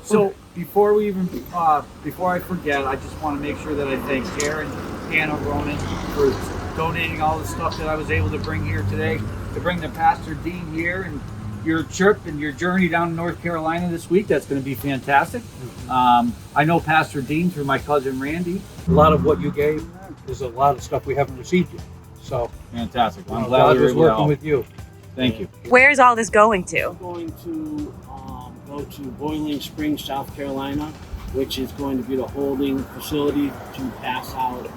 So before I forget, I just want to make sure that I thank Karen and Hannah Ronan for donating all the stuff that I was able to bring here today, to bring the Pastor Dean here, and your trip and your journey down to North Carolina this week. That's going to be fantastic. I know Pastor Dean through my cousin Randy. A lot of what you gave is a lot of stuff we haven't received yet. So Fantastic. I'm glad God we were was able to working help. with you. Thank you. Where's all this going to? We're going to go to Boiling Springs, South Carolina, which is going to be the holding facility to pass out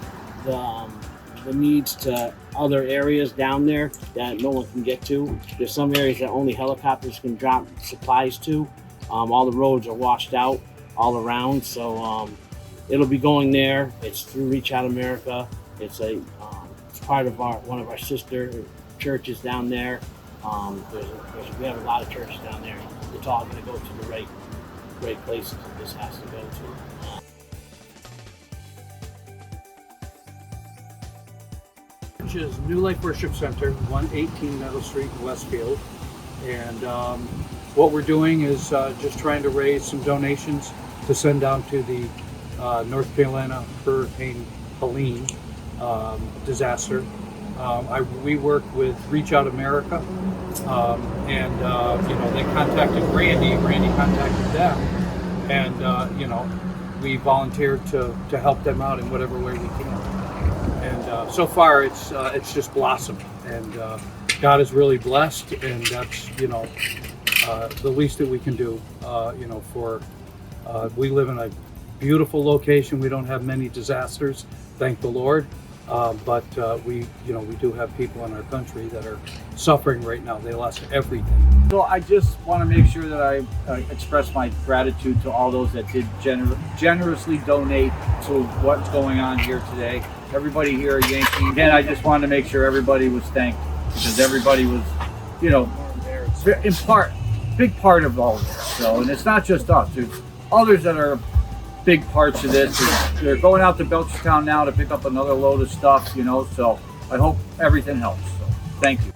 the needs to other areas down there that no one can get to. There's some areas that only helicopters can drop supplies to. All the roads are washed out all around, so it'll be going there. It's through Reach Out America. It's part of one of our sister churches down there. We have a lot of churches down there. It's all going to go to the right places that this has to go to. Which is NewLife Worship Center, 118 Meadow Street in Westfield. And what we're doing is just trying to raise some donations to send down to the North Carolina Hurricane Helene disaster. We work with Reach Out America, and they contacted Randy. Randy contacted them, and we volunteered to help them out in whatever way we can. And so far, it's just blossomed, and God is really blessed, and that's the least that we can do. We live in a beautiful location. We don't have many disasters, thank the Lord. But we do have people in our country that are suffering right now. They lost everything. So I just want to make sure that I express my gratitude to all those that did generously donate to what's going on here today. Everybody here at Yankee. Again, I just wanted to make sure everybody was thanked, because everybody was, big part of all of this. So, and it's not just us. There's others that are big parts of this. They're going out to Belchertown now to pick up another load of stuff, so I hope everything helps. So thank you.